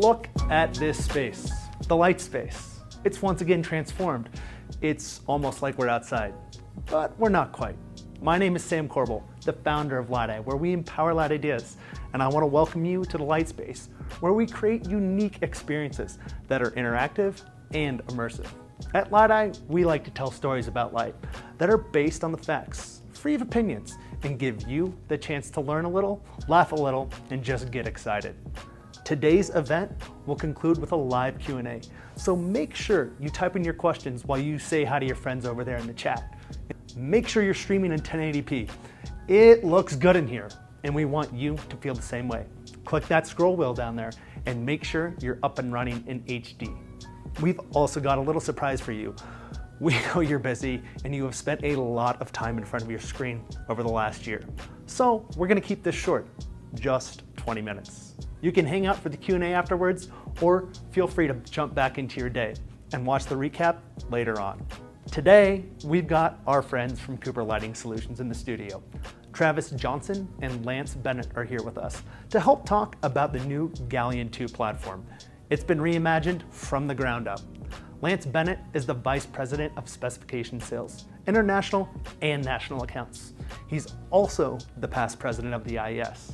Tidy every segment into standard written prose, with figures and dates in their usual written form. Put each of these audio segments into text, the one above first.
Look at this space, the light space. It's once again transformed. It's almost like we're outside, but we're not quite. My name is Sam Corbel, the founder of Light Eye, where we empower light ideas. And I want to welcome you to the light space, where we create unique experiences that are interactive and immersive. At Light Eye, we like to tell stories about light that are based on the facts, free of opinions, and give you the chance to learn a little, laugh a little, and just get excited. Today's event will conclude with a live Q&A, so make sure you type in your questions while you say hi to your friends over there in the chat. Make sure you're streaming in 1080p. It looks good in here, and we want you to feel the same way. Click that scroll wheel down there and make sure you're up and running in HD. We've also got a little surprise for you. We know you're busy and you have spent a lot of time in front of your screen over the last year. So we're gonna keep this short, just 20 minutes. You can hang out for the Q&A afterwards, or feel free to jump back into your day and watch the recap later on. Today, we've got our friends from Cooper Lighting Solutions in the studio. Travis Johnson and Lance Bennett are here with us to help talk about the new Galleon II platform. It's been reimagined from the ground up. Lance Bennett is the Vice President of Specification Sales, International and National Accounts. He's also the past president of the IES.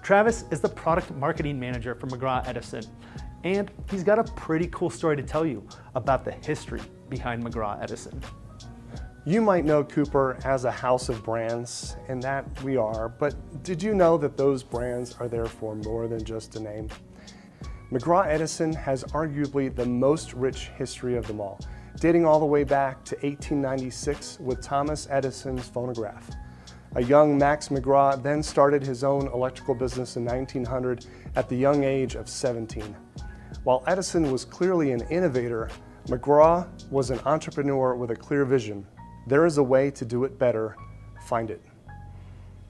Travis is the Product Marketing Manager for McGraw-Edison, and he's got a pretty cool story to tell you about the history behind McGraw-Edison. You might know Cooper as a house of brands, and that we are, but did you know that those brands are there for more than just a name? McGraw-Edison has arguably the most rich history of them all, dating all the way back to 1896 with Thomas Edison's phonograph. A young Max McGraw then started his own electrical business in 1900 at the young age of 17. While Edison was clearly an innovator, McGraw was an entrepreneur with a clear vision. There is a way to do it better, find it.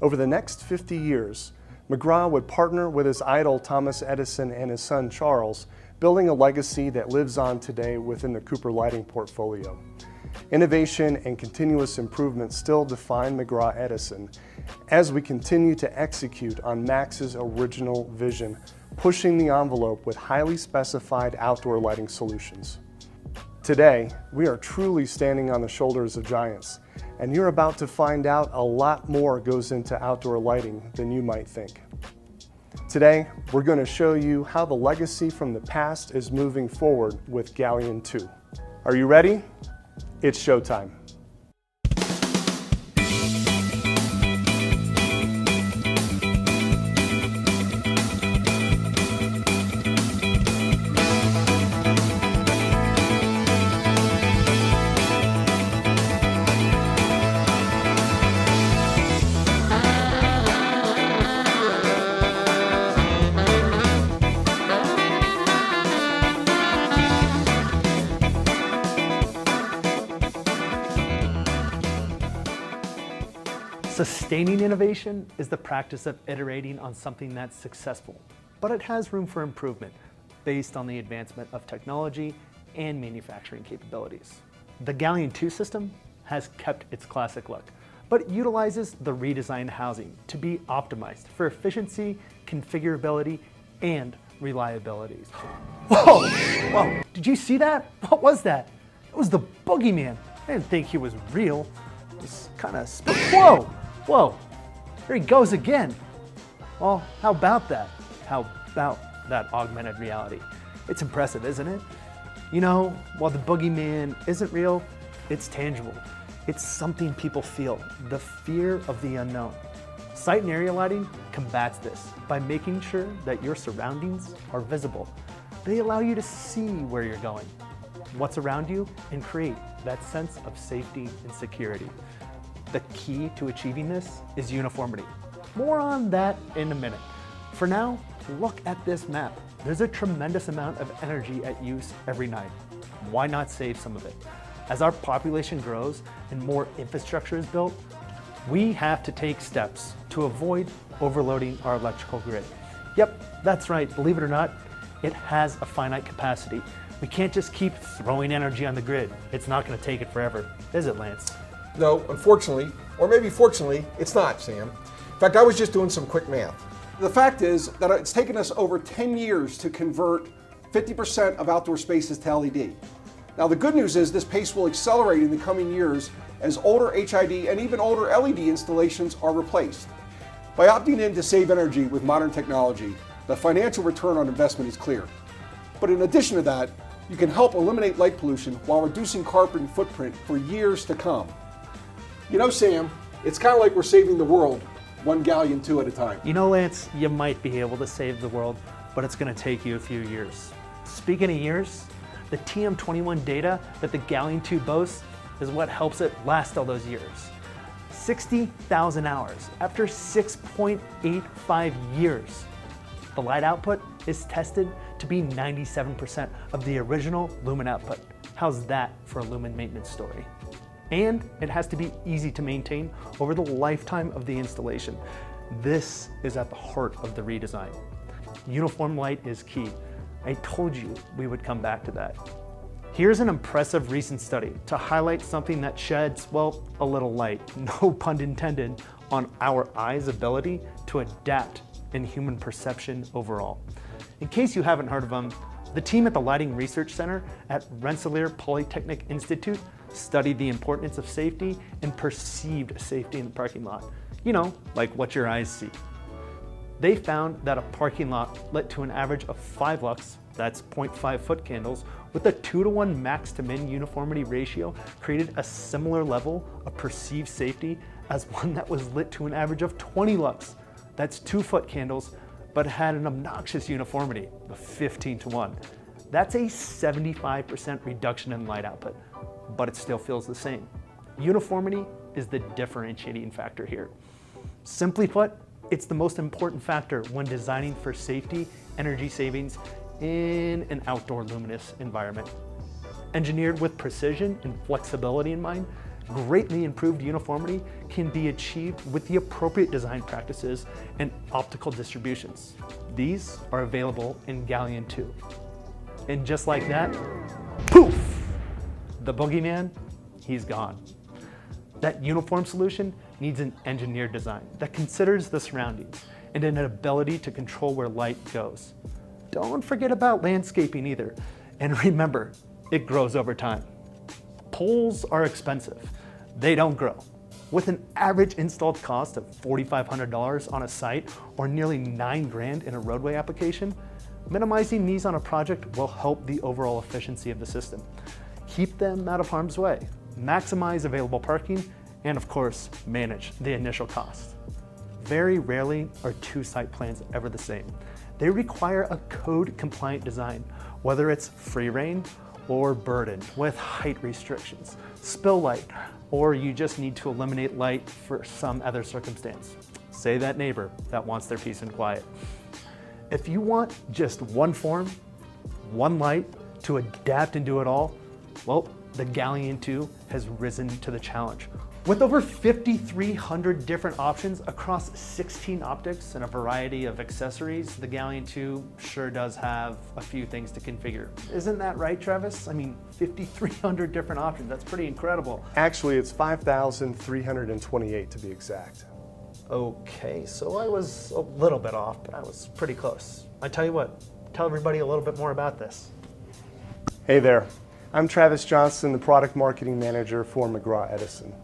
Over the next 50 years, McGraw would partner with his idol Thomas Edison and his son Charles, building a legacy that lives on today within the Cooper Lighting portfolio. Innovation and continuous improvement still define McGraw-Edison as we continue to execute on Max's original vision, pushing the envelope with highly specified outdoor lighting solutions. Today, we are truly standing on the shoulders of giants, and you're about to find out a lot more goes into outdoor lighting than you might think. Today, we're going to show you how the legacy from the past is moving forward with Galleon II. Are you ready? It's showtime. Sustaining innovation is the practice of iterating on something that's successful, but it has room for improvement based on the advancement of technology and manufacturing capabilities. The Galleon II system has kept its classic look, but it utilizes the redesigned housing to be optimized for efficiency, configurability, and reliability. Whoa! Whoa! Did you see that? What was that? It was the boogeyman. I didn't think he was real. It was kind of whoa! Whoa, there he goes again. Well, how about that? How about that augmented reality? It's impressive, isn't it? You know, while the boogeyman isn't real, it's tangible. It's something people feel, the fear of the unknown. Sight and area lighting combats this by making sure that your surroundings are visible. They allow you to see where you're going, what's around you, and create that sense of safety and security. The key to achieving this is uniformity. More on that in a minute. For now, look at this map. There's a tremendous amount of energy at use every night. Why not save some of it? As our population grows and more infrastructure is built, we have to take steps to avoid overloading our electrical grid. Yep, that's right, believe it or not, it has a finite capacity. We can't just keep throwing energy on the grid. It's not gonna take it forever, is it, Lance? No, unfortunately, or maybe fortunately, it's not, Sam. In fact, I was just doing some quick math. The fact is that it's taken us over 10 years to convert 50% of outdoor spaces to LED. Now the good news is this pace will accelerate in the coming years as older HID and even older LED installations are replaced. By opting in to save energy with modern technology, the financial return on investment is clear. But in addition to that, you can help eliminate light pollution while reducing carbon footprint for years to come. You know, Sam, it's kind of like we're saving the world, one Galleon II at a time. You know, Lance, you might be able to save the world, but it's going to take you a few years. Speaking of years, the TM21 data that the Galleon II boasts is what helps it last all those years. 60,000 hours after 6.85 years. The light output is tested to be 97% of the original lumen output. How's that for a lumen maintenance story? And it has to be easy to maintain over the lifetime of the installation. This is at the heart of the redesign. Uniform light is key. I told you we would come back to that. Here's an impressive recent study to highlight something that sheds, well, a little light, no pun intended, on our eyes' ability to adapt in human perception overall. In case you haven't heard of them, the team at the Lighting Research Center at Rensselaer Polytechnic Institute studied the importance of safety and perceived safety in the parking lot. You know, like what your eyes see. They found that a parking lot lit to an average of 5 lux, that's 0.5 foot candles, with a 2-to-1 max to min uniformity ratio created a similar level of perceived safety as one that was lit to an average of 20 lux, that's 2 foot candles, but had an obnoxious uniformity of 15-to-1. That's a 75% reduction in light output, but it still feels the same. Uniformity is the differentiating factor here. Simply put, it's the most important factor when designing for safety, energy savings in an outdoor luminous environment. Engineered with precision and flexibility in mind, greatly improved uniformity can be achieved with the appropriate design practices and optical distributions. These are available in Galleon II. And just like that, poof! The boogeyman, he's gone. That uniform solution needs an engineered design that considers the surroundings and an ability to control where light goes. Don't forget about landscaping either. And remember, it grows over time. Poles are expensive. They don't grow. With an average installed cost of $4,500 on a site or nearly $9 grand in a roadway application, minimizing these on a project will help the overall efficiency of the system. Keep them out of harm's way, maximize available parking, and of course, manage the initial cost. Very rarely are 2 site plans ever the same. They require a code-compliant design, whether it's free reign or burdened with height restrictions, spill light, or you just need to eliminate light for some other circumstance. Say that neighbor that wants their peace and quiet. If you want just one form, one light to adapt and do it all, well, the Galleon II has risen to the challenge. With over 5,300 different options across 16 optics and a variety of accessories, the Galleon II sure does have a few things to configure. Isn't that right, Travis? I mean, 5,300 different options, that's pretty incredible. Actually, it's 5,328 to be exact. Okay, so I was a little bit off, but I was pretty close. I tell you what, tell everybody a little bit more about this. Hey there, I'm Travis Johnson, the Product Marketing Manager for McGraw-Edison.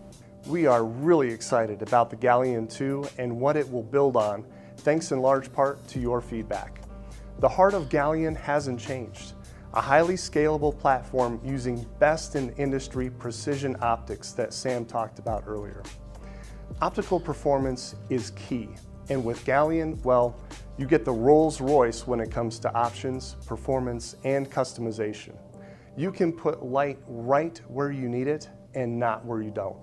We are really excited about the Galleon II and what it will build on, thanks in large part to your feedback. The heart of Galleon hasn't changed. A highly scalable platform using best-in-industry precision optics that Sam talked about earlier. Optical performance is key, and with Galleon, well, you get the Rolls-Royce when it comes to options, performance, and customization. You can put light right where you need it and not where you don't.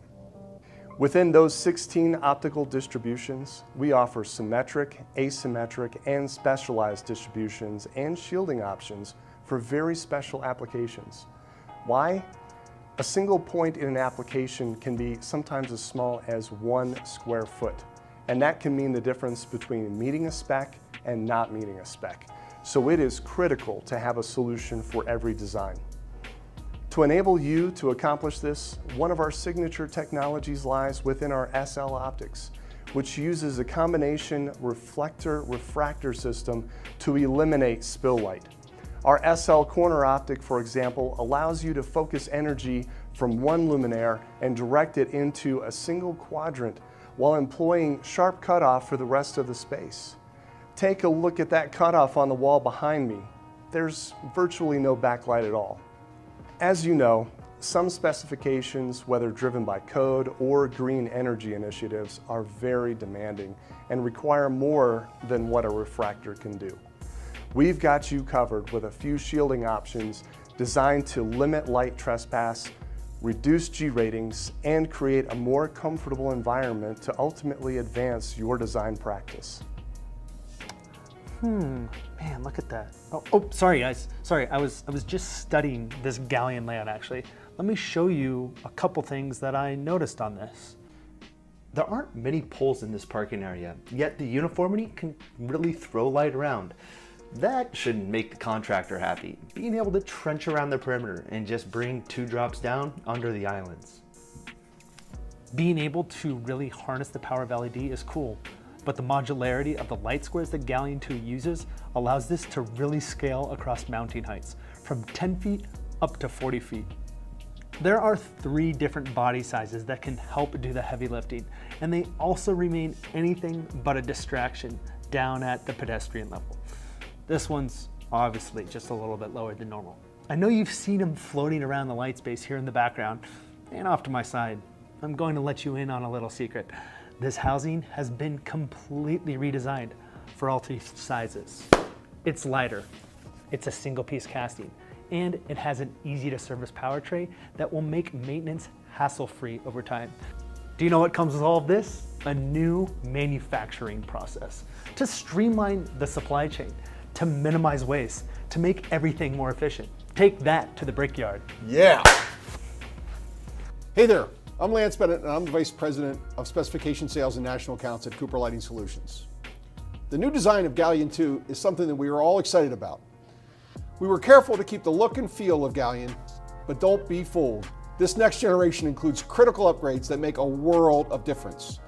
Within those 16 optical distributions, we offer symmetric, asymmetric, and specialized distributions and shielding options for very special applications. Why? A single point in an application can be sometimes as small as 1 square foot, and that can mean the difference between meeting a spec and not meeting a spec. So it is critical to have a solution for every design. To enable you to accomplish this, one of our signature technologies lies within our SL optics, which uses a combination reflector-refractor system to eliminate spill light. Our SL corner optic, for example, allows you to focus energy from one luminaire and direct it into a single quadrant while employing sharp cutoff for the rest of the space. Take a look at that cutoff on the wall behind me. There's virtually no backlight at all. As you know, some specifications, whether driven by code or green energy initiatives, are very demanding and require more than what a refractor can do. We've got you covered with a few shielding options designed to limit light trespass, reduce G ratings, and create a more comfortable environment to ultimately advance your design practice. Man, look at that. Oh, sorry guys. Sorry, I was just studying this Galleon layout actually. Let me show you a couple things that I noticed on this. There aren't many poles in this parking area, yet the uniformity can really throw light around. That shouldn't make the contractor happy, being able to trench around the perimeter and just bring 2 drops down under the islands. Being able to really harness the power of LED is cool, but the modularity of the light squares that Galleon II uses allows this to really scale across mounting heights, from 10 feet up to 40 feet. There are 3 different body sizes that can help do the heavy lifting, and they also remain anything but a distraction down at the pedestrian level. This one's obviously just a little bit lower than normal. I know you've seen them floating around the light space here in the background, and off to my side. I'm going to let you in on a little secret. This housing has been completely redesigned for all 3 sizes. It's lighter, it's a single piece casting, and it has an easy to service power tray that will make maintenance hassle-free over time. Do you know what comes with all of this? A new manufacturing process to streamline the supply chain, to minimize waste, to make everything more efficient. Take that to the brickyard. Yeah. Hey there, I'm Lance Bennett and I'm the Vice President of Specification Sales and National Accounts at Cooper Lighting Solutions. The new design of Galleon II is something that we are all excited about. We were careful to keep the look and feel of Galleon, but don't be fooled. This next generation includes critical upgrades that make a world of difference.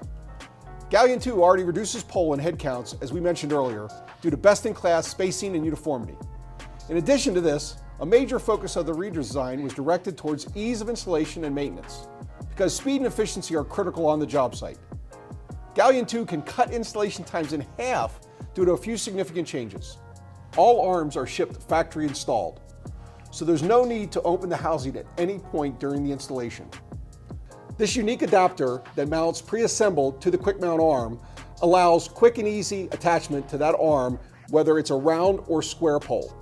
Galleon II already reduces pole and head counts, as we mentioned earlier, due to best-in-class spacing and uniformity. In addition to this, a major focus of the redesign was directed towards ease of installation and maintenance, because speed and efficiency are critical on the job site. Galleon II can cut installation times in half due to a few significant changes. All arms are shipped factory installed, so there's no need to open the housing at any point during the installation. This unique adapter that mounts pre-assembled to the quick mount arm allows quick and easy attachment to that arm, whether it's a round or square pole.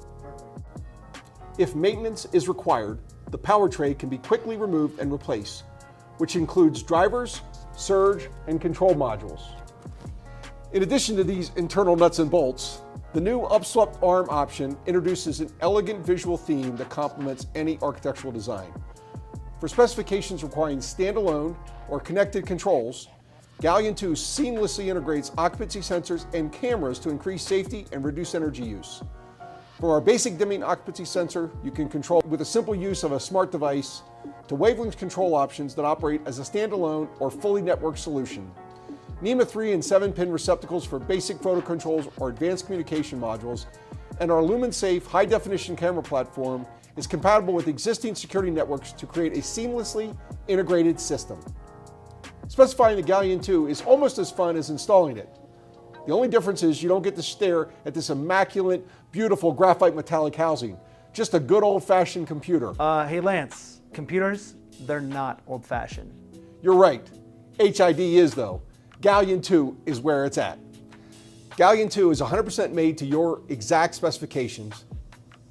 If maintenance is required, the power tray can be quickly removed and replaced, which includes drivers, surge, and control modules. In addition to these internal nuts and bolts, the new upswept arm option introduces an elegant visual theme that complements any architectural design. For specifications requiring standalone or connected controls, Galleon II seamlessly integrates occupancy sensors and cameras to increase safety and reduce energy use. For our basic dimming occupancy sensor, you can control with a simple use of a smart device to wavelength control options that operate as a standalone or fully networked solution. NEMA 3 and 7-pin receptacles for basic photo controls or advanced communication modules, and our lumen-safe high-definition camera platform is compatible with existing security networks to create a seamlessly integrated system. Specifying the Galleon II is almost as fun as installing it. The only difference is you don't get to stare at this immaculate, beautiful graphite metallic housing, just a good old-fashioned computer. Hey Lance, computers, they're not old-fashioned. You're right, HID is though. Galleon II is where it's at. Galleon II is 100% made to your exact specifications.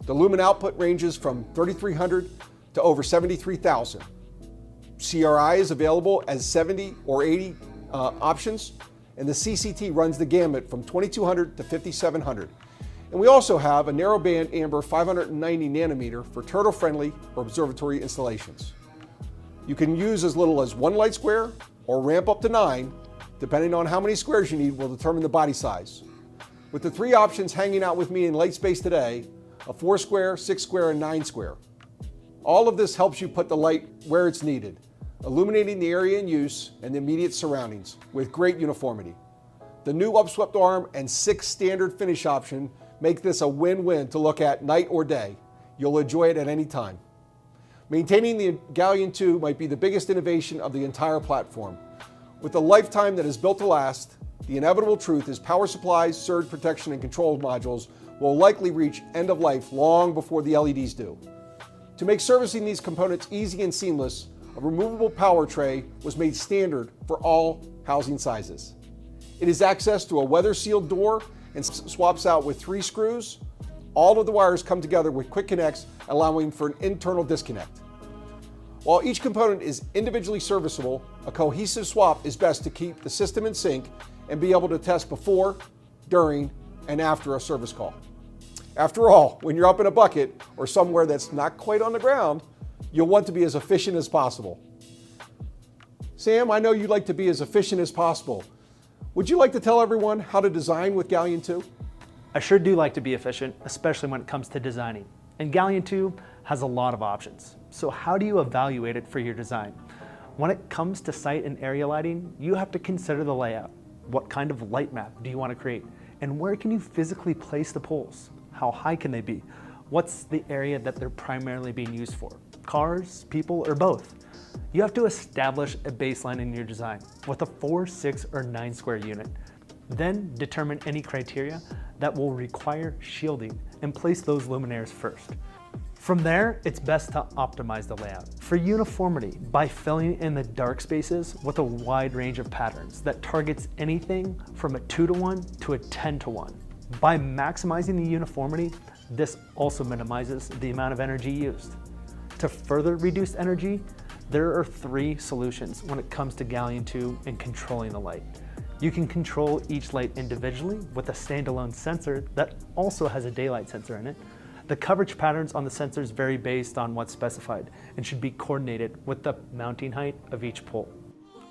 The lumen output ranges from 3,300 to over 73,000. CRI is available as 70 or 80 options, and the CCT runs the gamut from 2,200 to 5,700. And we also have a narrowband amber 590 nanometer for turtle-friendly or observatory installations. You can use as little as 1 light square or ramp up to 9, depending on how many squares you need will determine the body size. With the 3 options hanging out with me in light space today, a 4 square, 6 square, and 9 square. All of this helps you put the light where it's needed, illuminating the area in use and the immediate surroundings with great uniformity. The new upswept arm and 6 standard finish option make this a win-win to look at night or day. You'll enjoy it at any time. Maintaining the Galleon II might be the biggest innovation of the entire platform. With a lifetime that is built to last, the inevitable truth is power supplies, surge protection, and control modules will likely reach end of life long before the LEDs do. To make servicing these components easy and seamless, a removable power tray was made standard for all housing sizes. It is accessed to a weather-sealed door and swaps out with 3 screws. All of the wires come together with quick connects, allowing for an internal disconnect. While each component is individually serviceable, a cohesive swap is best to keep the system in sync and be able to test before, during, and after a service call. After all, when you're up in a bucket or somewhere that's not quite on the ground, you'll want to be as efficient as possible. Sam, I know you'd like to be as efficient as possible. Would you like to tell everyone how to design with Galleon II? I sure do like to be efficient, especially when it comes to designing. And Galleon II has a lot of options. So how do you evaluate it for your design? When it comes to site and area lighting, you have to consider the layout. What kind of light map do you want to create? And where can you physically place the poles? How high can they be? What's the area that they're primarily being used for? Cars, people, or both? You have to establish a baseline in your design with a 4, 6, or 9 square unit. Then determine any criteria that will require shielding and place those luminaires first. From there, it's best to optimize the layout for uniformity by filling in the dark spaces with a wide range of patterns that targets anything from a 2:1 to a 10:1. By maximizing the uniformity, this also minimizes the amount of energy used. To further reduce energy, there are 3 solutions when it comes to Galleon II and controlling the light. You can control each light individually with a standalone sensor that also has a daylight sensor in it. The coverage patterns on the sensors vary based on what's specified and should be coordinated with the mounting height of each pole.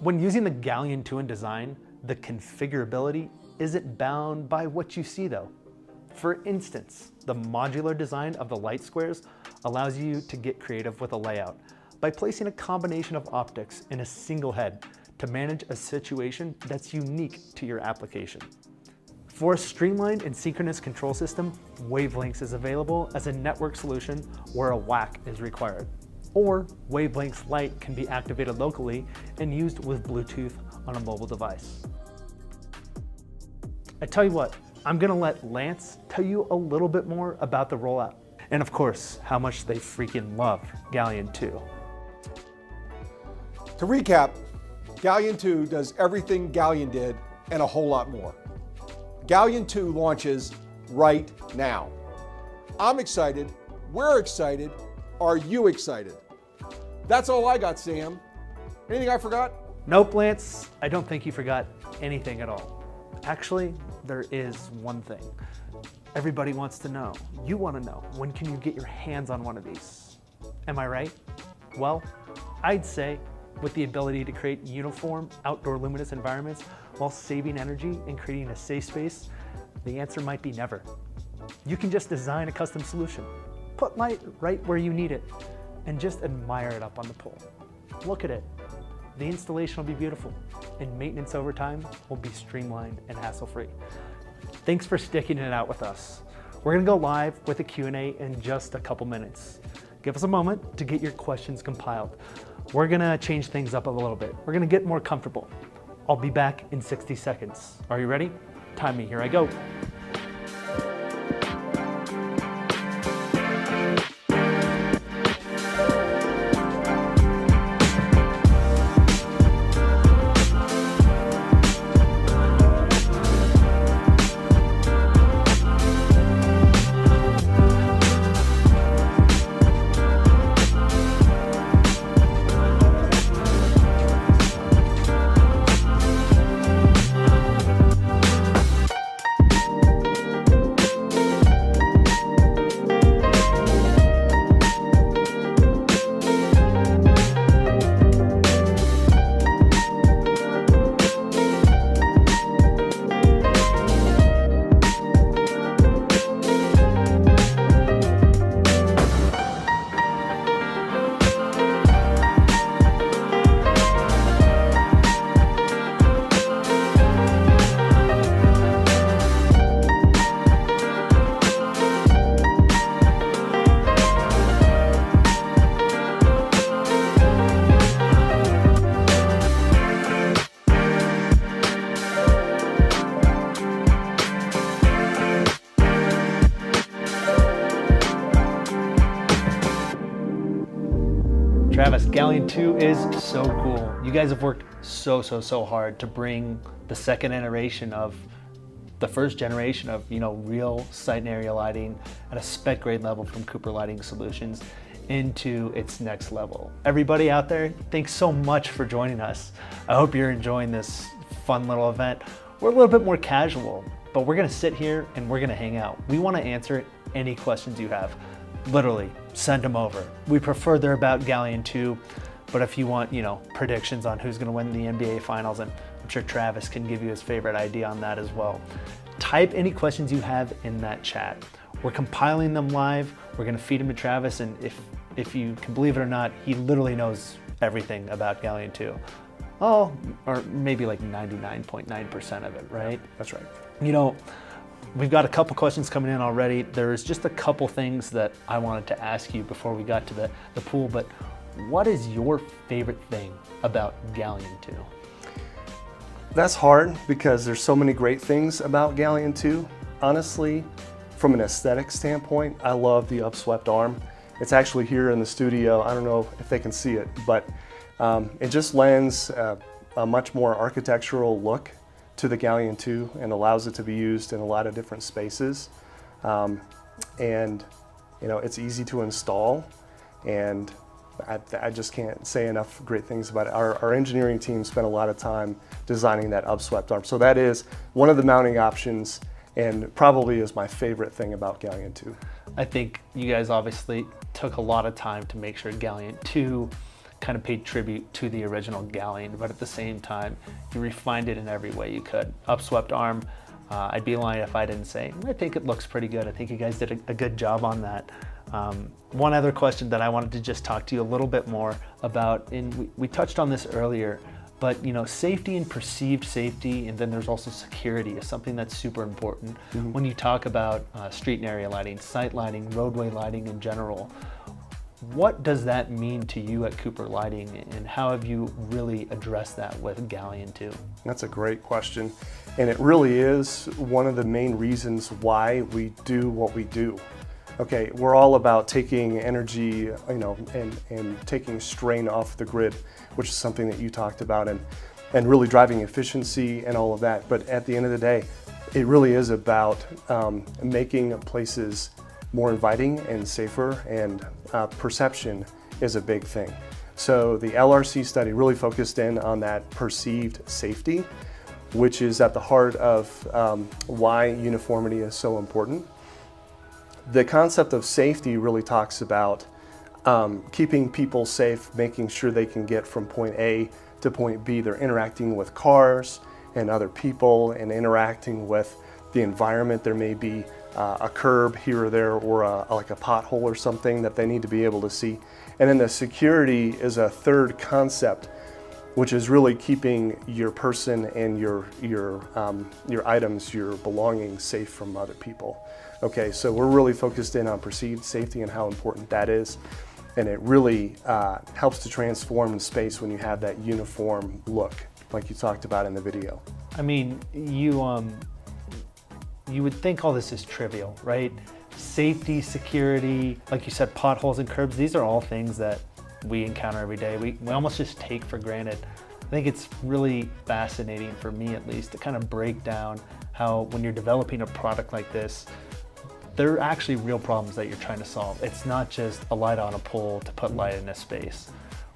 When using the Galleon II in design, the configurability isn't bound by what you see though. For instance, the modular design of the light squares allows you to get creative with a layout by placing a combination of optics in a single head to manage a situation that's unique to your application. For a streamlined and synchronous control system, Wavelengths is available as a network solution where a WAC is required. Or Wavelengths Lite can be activated locally and used with Bluetooth on a mobile device. I tell you what, I'm gonna let Lance tell you a little bit more about the rollout. And of course, how much they freaking love Galleon II. To recap, Galleon II does everything Galleon did and a whole lot more. Galleon II launches right now. I'm excited, we're excited, are you excited? That's all I got, Sam. Anything I forgot? Nope, Lance, I don't think you forgot anything at all. Actually, there is one thing. Everybody wants to know. You want to know, when can you get your hands on one of these? Am I right? Well, I'd say with the ability to create uniform outdoor luminous environments while saving energy and creating a safe space, the answer might be never. You can just design a custom solution, put light right where you need it, and just admire it up on the pole. Look at it. The installation will be beautiful, and maintenance over time will be streamlined and hassle-free. Thanks for sticking it out with us. We're gonna go live with a Q&A in just a couple minutes. Give us a moment to get your questions compiled. We're gonna change things up a little bit. We're gonna get more comfortable. I'll be back in 60 seconds. Are you ready? Time me, here I go. Galleon II is so cool. You guys have worked so hard to bring the second iteration of the first generation of, real site and area lighting at a spec grade level from Cooper Lighting Solutions into its next level. Everybody out there, thanks so much for joining us. I hope you're enjoying this fun little event. We're a little bit more casual, but we're gonna sit here and we're gonna hang out. We wanna answer any questions you have. Literally, send them over. We prefer they're about Galleon II, but if you want, predictions on who's gonna win the NBA Finals, and I'm sure Travis can give you his favorite idea on that as well. Type any questions you have in that chat. We're compiling them live. We're gonna feed them to Travis, and if you can believe it or not, he literally knows everything about Galleon II. Oh, or maybe like 99.9% of it, right? That's right. We've got a couple questions coming in already. There's just a couple things that I wanted to ask you before we got to the pool, but what is your favorite thing about Galleon II? That's hard because there's so many great things about Galleon II. Honestly, from an aesthetic standpoint, I love the upswept arm. It's actually here in the studio. I don't know if they can see it, but it just lends a much more architectural look to the Galleon II and allows it to be used in a lot of different spaces. It's easy to install, and I just can't say enough great things about it. Our engineering team spent a lot of time designing that upswept arm. So that is one of the mounting options and probably is my favorite thing about Galleon II. I think you guys obviously took a lot of time to make sure Galleon II kind of paid tribute to the original Galleon, but at the same time, you refined it in every way you could. Upswept arm, I'd be lying if I didn't say, I think it looks pretty good. I think you guys did a good job on that. One other question that I wanted to just talk to you a little bit more about, and we touched on this earlier, but safety and perceived safety, and then there's also security is something that's super important. Mm-hmm. When you talk about street and area lighting, site lighting, roadway lighting in general, what does that mean to you at Cooper Lighting, and how have you really addressed that with Galleon II? That's a great question, and it really is one of the main reasons why we do what we do. Okay, we're all about taking energy, and taking strain off the grid, which is something that you talked about, and really driving efficiency and all of that. But at the end of the day, it really is about making places more inviting and safer, and perception is a big thing. So the LRC study really focused in on that perceived safety, which is at the heart of why uniformity is so important. The concept of safety really talks about keeping people safe, making sure they can get from point A to point B. They're interacting with cars and other people and interacting with the environment. There may be a curb here or there, or like a pothole or something that they need to be able to see. And then the security is a third concept, which is really keeping your person and your items, your belongings safe from other people. Okay, so we're really focused in on perceived safety and how important that is. And it really helps to transform the space when you have that uniform look, like you talked about in the video. I mean, you would think all this is trivial, right? Safety, security, like you said, potholes and curbs, these are all things that we encounter every day. We almost just take for granted. I think it's really fascinating, for me at least, to kind of break down how when you're developing a product like this, there are actually real problems that you're trying to solve. It's not just a light on a pole to put light in a space.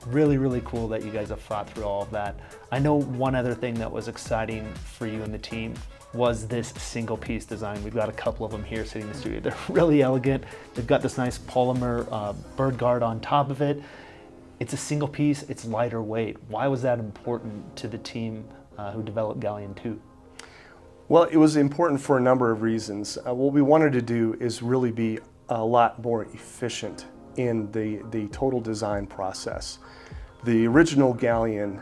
Really, really cool that you guys have thought through all of that. I know one other thing that was exciting for you and the team was this single piece design. We've got a couple of them here sitting in the studio. They're really elegant. They've got this nice polymer bird guard on top of it. It's a single piece, it's lighter weight. Why was that important to the team who developed Galleon II? Well, it was important for a number of reasons. What we wanted to do is really be a lot more efficient in the total design process. The original Galleon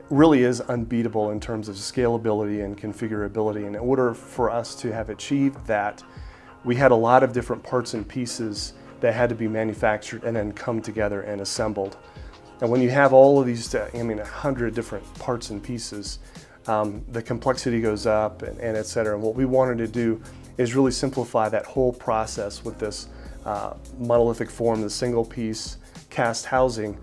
really is unbeatable in terms of scalability and configurability. And in order for us to have achieved that, we had a lot of different parts and pieces that had to be manufactured and then come together and assembled. And when you have all of these, 100 different parts and pieces, the complexity goes up and et cetera. And what we wanted to do is really simplify that whole process with this monolithic form, the single piece cast housing,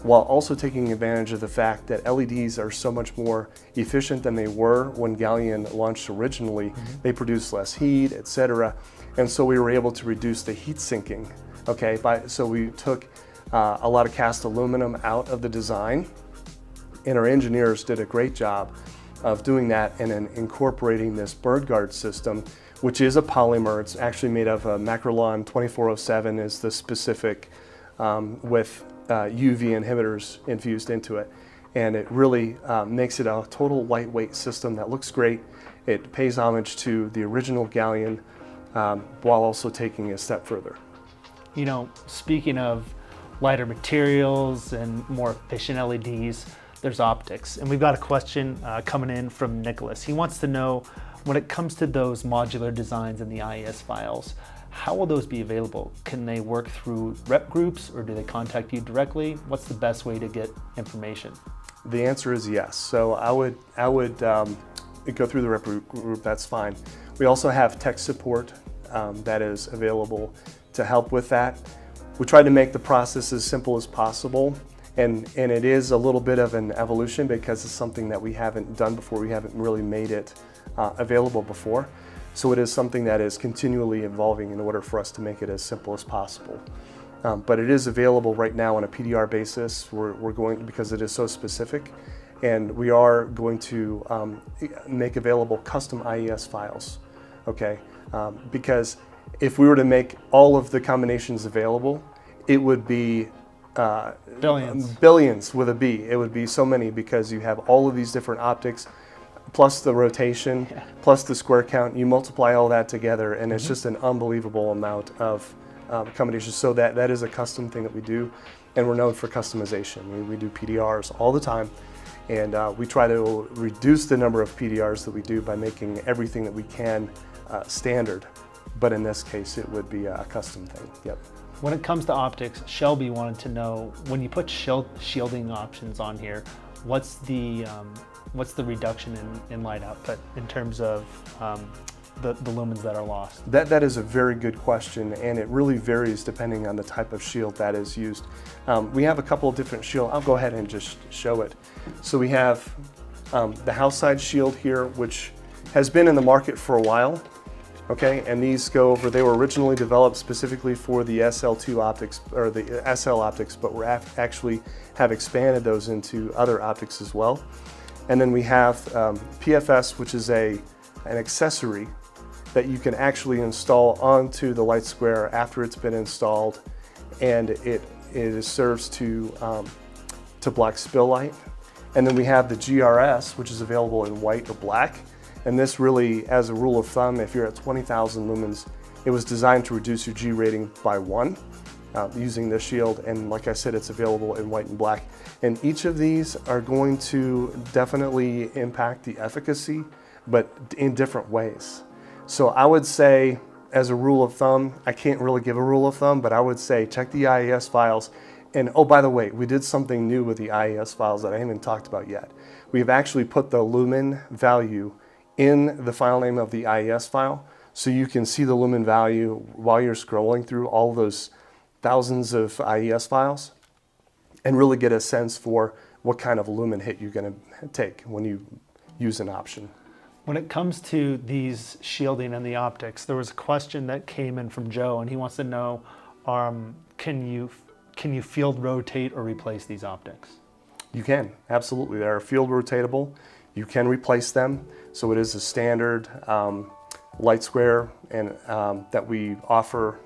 while also taking advantage of the fact that LEDs are so much more efficient than they were when Galleon launched originally. They produce less heat, etc. And so we were able to reduce the heat sinking. Okay, so we took a lot of cast aluminum out of the design, and our engineers did a great job of doing that and then incorporating this bird guard system, which is a polymer. It's actually made of Macrolon 2407 is the specific with UV inhibitors infused into it. And it really makes it a total lightweight system that looks great. It pays homage to the original Galleon while also taking it a step further. You know, speaking of lighter materials and more efficient LEDs, there's optics. And we've got a question coming in from Nicholas. He wants to know, when it comes to those modular designs in the IES files, how will those be available? Can they work through rep groups, or do they contact you directly? What's the best way to get information? The answer is yes. So I would go through the rep group, that's fine. We also have tech support that is available to help with that. We try to make the process as simple as possible, and it is a little bit of an evolution because it's something that we haven't done before. We haven't really made it available before. So it is something that is continually evolving in order for us to make it as simple as possible. But it is available right now on a PDR basis. We're going, because it is so specific, and we are going to make available custom IES files, okay? Because if we were to make all of the combinations available, it would be billions with a B. It would be so many, because you have all of these different optics, plus the rotation, plus the square count. You multiply all that together, and it's just an unbelievable amount of combinations. So that is a custom thing that we do, and we're known for customization. We do PDRs all the time, and we try to reduce the number of PDRs that we do by making everything that we can standard. But in this case, it would be a custom thing. Yep. When it comes to optics, Shelby wanted to know, when you put shielding options on here, what's the reduction in light output in terms of the lumens that are lost? That is a very good question, and it really varies depending on the type of shield that is used. We have a couple of different shields. I'll go ahead and just show it. So we have the house side shield here, which has been in the market for a while. Okay, and these go over, they were originally developed specifically for the SL2 optics, or the SL optics, but we're actually have expanded those into other optics as well. And then we have PFS, which is an accessory that you can actually install onto the light square after it's been installed, and it serves to block spill light. And then we have the GRS, which is available in white or black. And this really, as a rule of thumb, if you're at 20,000 lumens, it was designed to reduce your G rating by 1 using this shield. And like I said, it's available in white and black. And each of these are going to definitely impact the efficacy, but in different ways. So I would say, as a rule of thumb, I can't really give a rule of thumb, but I would say check the IES files. And oh, by the way, we did something new with the IES files that I haven't talked about yet. We've actually put the lumen value in the file name of the IES file, so you can see the lumen value while you're scrolling through all those thousands of IES files and really get a sense for what kind of lumen hit you're going to take when you use an option. When it comes to these shielding and the optics, there was a question that came in from Joe, and he wants to know, can you field rotate or replace these optics? You can, absolutely. They are field rotatable. You can replace them. So it is a standard light square, and that we offer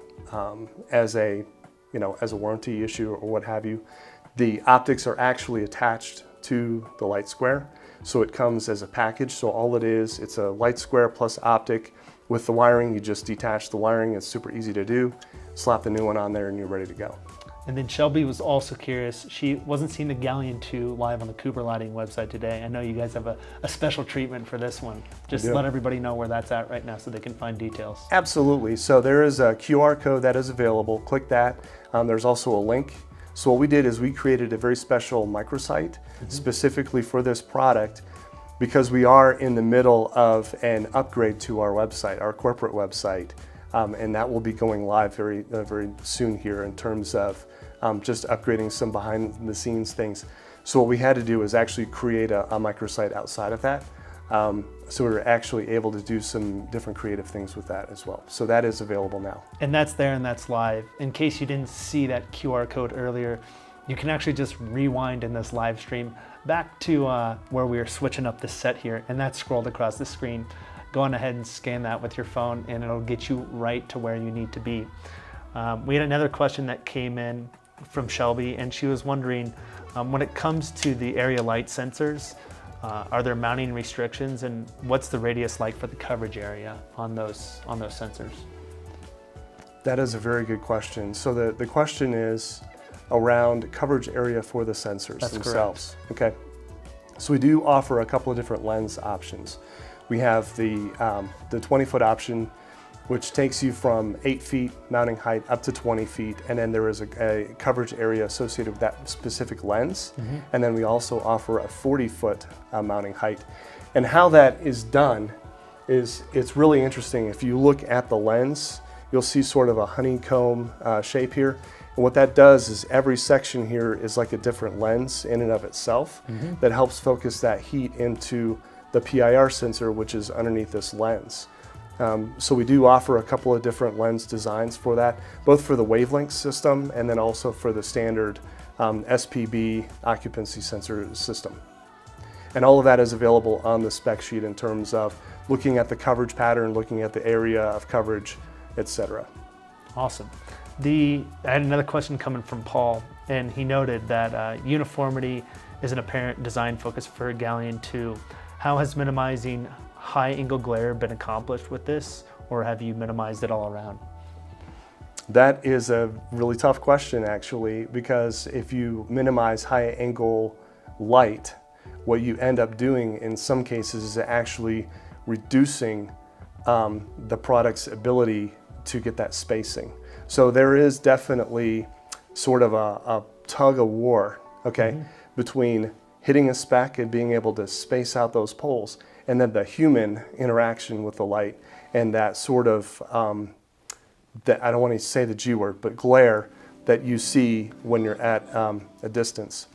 as a warranty issue or what have you. The optics are actually attached to the light square, so it comes as a package. So all it is, it's a light square plus optic with the wiring. You just detach the wiring. It's super easy to do. Slap the new one on there, and you're ready to go. And then Shelby was also curious. She wasn't seeing the Galleon II live on the Cooper Lighting website today. I know you guys have a special treatment for this one. Just let everybody know where that's at right now so they can find details. Absolutely. So there is a QR code that is available. Click that. There's also a link. So what we did is we created a very special microsite specifically for this product, because we are in the middle of an upgrade to our website, our corporate website. And that will be going live very soon here in terms of just upgrading some behind the scenes things. So what we had to do is actually create a microsite outside of that. So we were actually able to do some different creative things with that as well. So that is available now. And that's there and that's live. In case you didn't see that QR code earlier, you can actually just rewind in this live stream back to where we were switching up the set here, and that's scrolled across the screen. Go on ahead and scan that with your phone and it'll get you right to where you need to be. We had another question that came in from Shelby, and she was wondering, when it comes to the area light sensors, are there mounting restrictions, and what's the radius like for the coverage area on those sensors? That is a very good question. So the question is around coverage area for the sensors themselves. Correct. Okay. So we do offer a couple of different lens options. We have the 20-foot option, which takes you from 8 feet mounting height up to 20 feet, and then there is a coverage area associated with that specific lens. And then we also offer a 40-foot mounting height. And how that is done is, it's really interesting. If you look at the lens, you'll see sort of a honeycomb shape here. And what that does is every section here is like a different lens in and of itself that helps focus that heat into the PIR sensor, which is underneath this lens. So we do offer a couple of different lens designs for that, both for the wavelength system and then also for the standard SPB occupancy sensor system. And all of that is available on the spec sheet in terms of looking at the coverage pattern, looking at the area of coverage, etc. Awesome. I had another question coming from Paul, and he noted that uniformity is an apparent design focus for Galleon II. How has minimizing high angle glare been accomplished with this, or have you minimized it all around? That is a really tough question, actually, because if you minimize high angle light, what you end up doing in some cases is actually reducing the product's ability to get that spacing. So there is definitely sort of a tug of war, okay, between hitting a spec and being able to space out those poles, and then the human interaction with the light and that sort of, that, I don't want to say the G word, but glare that you see when you're at a distance.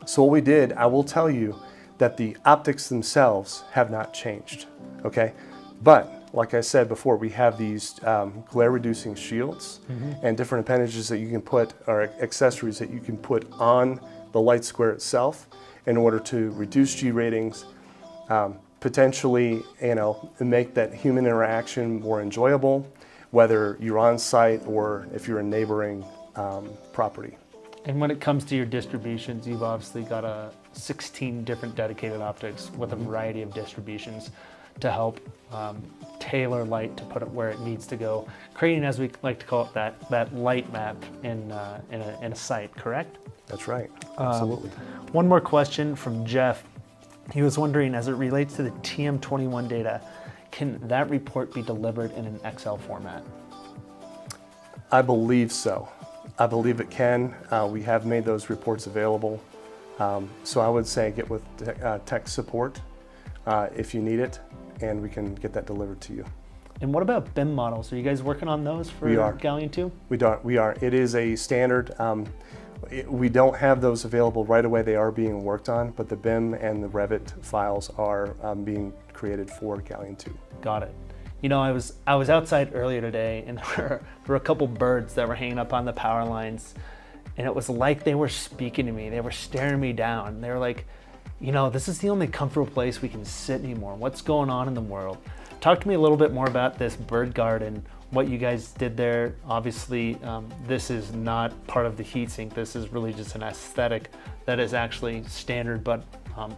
So what we did, I will tell you that the optics themselves have not changed, okay? But like I said before, we have these glare reducing shields and different appendages that you can put, or accessories that you can put on the light square itself in order to reduce G ratings, potentially, make that human interaction more enjoyable, whether you're on site or if you're a neighboring property. And when it comes to your distributions, you've obviously got 16 different dedicated optics with a variety of distributions to help tailor light to put it where it needs to go, creating, as we like to call it, that light map in a site, correct? That's right, absolutely. One more question from Jeff. He was wondering, as it relates to the TM21 data, can that report be delivered in an Excel format? I believe so. I believe it can. We have made those reports available. So I would say get with tech support if you need it, and we can get that delivered to you. And what about BIM models? Are you guys working on those for Galleon II? We are. It is a standard. We don't have those available right away. They are being worked on, but the BIM and the Revit files are being created for Galleon II. Got it. You know, I was outside earlier today, and there were a couple birds that were hanging up on the power lines, and it was like they were speaking to me. They were staring me down. They were like, this is the only comfortable place we can sit anymore. What's going on in the world? Talk to me a little bit more about this bird garden, what you guys did there. Obviously, this is not part of the heatsink. This is really just an aesthetic that is actually standard, but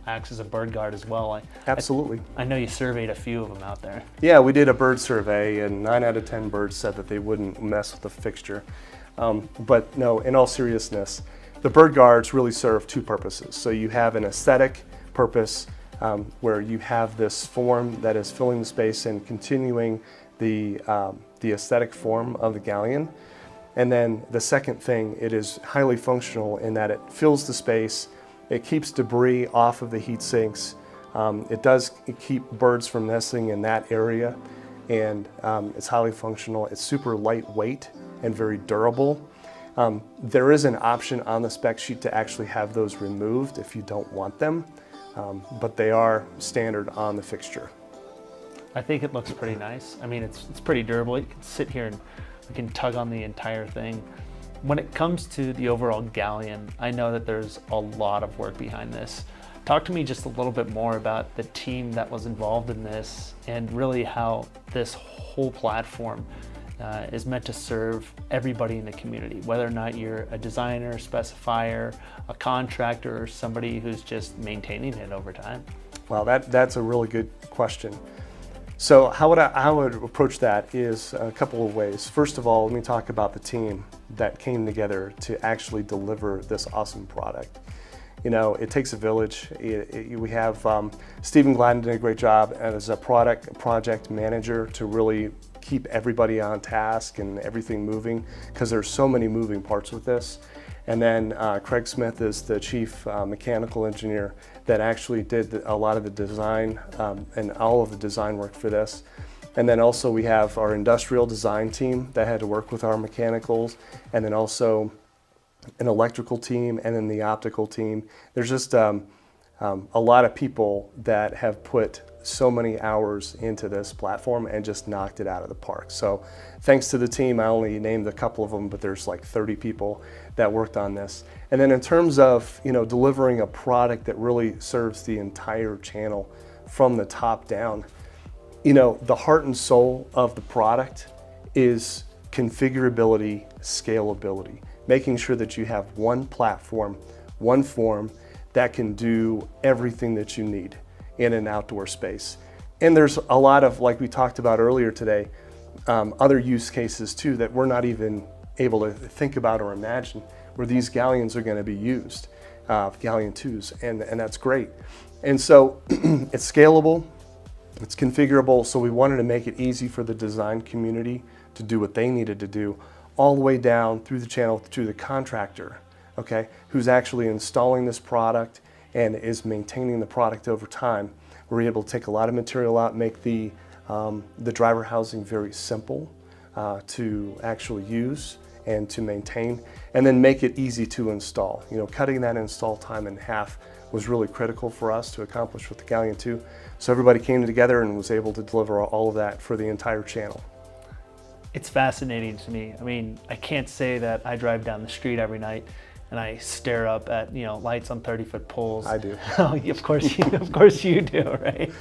acts as a bird guard as well. Absolutely. I know you surveyed a few of them out there. Yeah, we did a bird survey, and 9 out of 10 birds said that they wouldn't mess with the fixture. But no, in all seriousness, the bird guards really serve two purposes. So you have an aesthetic purpose where you have this form that is filling the space and continuing the aesthetic form of the Galleon. And then the second thing, it is highly functional in that it fills the space, it keeps debris off of the heat sinks, it does keep birds from nesting in that area, and it's highly functional. It's super lightweight and very durable. There is an option on the spec sheet to actually have those removed if you don't want them, but they are standard on the fixture. I think it looks pretty nice. I mean, it's pretty durable. You can sit here and we can tug on the entire thing. When it comes to the overall Galleon, I know that there's a lot of work behind this. Talk to me just a little bit more about the team that was involved in this and really how this whole platform is meant to serve everybody in the community, whether or not you're a designer, specifier, a contractor, or somebody who's just maintaining it over time. Well, that's a really good question. So how I would approach that is a couple of ways. First of all, let me talk about the team that came together to actually deliver this awesome product. You know, it takes a village. We have Stephen Gladden did a great job as a project manager to really keep everybody on task and everything moving, because there's so many moving parts with this. And then Craig Smith is the chief mechanical engineer that actually did a lot of the design and all of the design work for this. And then also we have our industrial design team that had to work with our mechanicals, and then also an electrical team, and then the optical team. There's just a lot of people that have put so many hours into this platform and just knocked it out of the park. So thanks to the team, I only named a couple of them, but there's like 30 people that worked on this. And then in terms of, you know, delivering a product that really serves the entire channel from the top down, you know, the heart and soul of the product is configurability, scalability, making sure that you have one platform, one form that can do everything that you need in an outdoor space. And there's a lot of, like we talked about earlier today, other use cases too that we're not even able to think about or imagine where these Galleons are going to be used, Galleon IIs, and that's great. And so it's scalable, it's configurable, so we wanted to make it easy for the design community to do what they needed to do, all the way down through the channel to the contractor, okay, who's actually installing this product and is maintaining the product over time. We're able to take a lot of material out, make the driver housing very simple to actually use and to maintain, and then make it easy to install. You know, cutting that install time in half was really critical for us to accomplish with the Galleon II. So everybody came together and was able to deliver all of that for the entire channel. It's fascinating to me. I mean, I can't say that I drive down the street every night and I stare up at, you know, lights on 30-foot poles. I do. Oh, of course you do, right?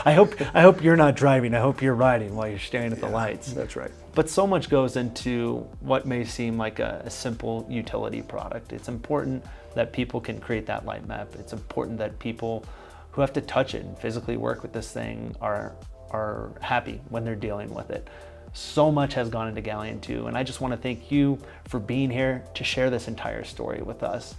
I hope you're not driving. I hope you're riding while you're staring at the lights. That's right. But so much goes into what may seem like a simple utility product. It's important that people can create that light map. It's important that people who have to touch it and physically work with this thing are happy when they're dealing with it. So much has gone into Galleon II, and I just want to thank you for being here to share this entire story with us.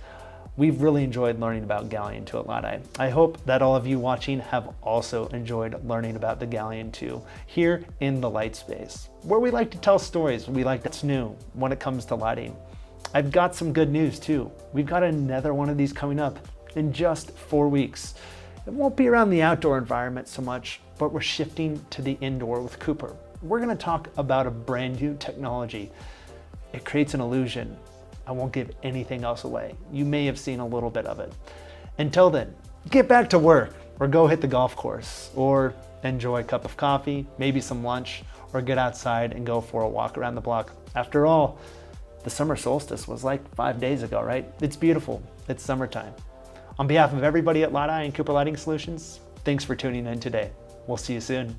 We've really enjoyed learning about Galleon II at Laddie. I hope that all of you watching have also enjoyed learning about the Galleon II here in the light space, where we like to tell stories. We like that's new when it comes to lighting. I've got some good news too. We've got another one of these coming up in just 4 weeks. It won't be around the outdoor environment so much, but we're shifting to the indoor with Cooper. We're going to talk about a brand new technology. It creates an illusion. I won't give anything else away. You may have seen a little bit of it. Until then, get back to work or go hit the golf course or enjoy a cup of coffee, maybe some lunch, or get outside and go for a walk around the block. After all, the summer solstice was like 5 days ago, right? It's beautiful. It's summertime. On behalf of everybody at Laddie and Cooper Lighting Solutions, thanks for tuning in today. We'll see you soon.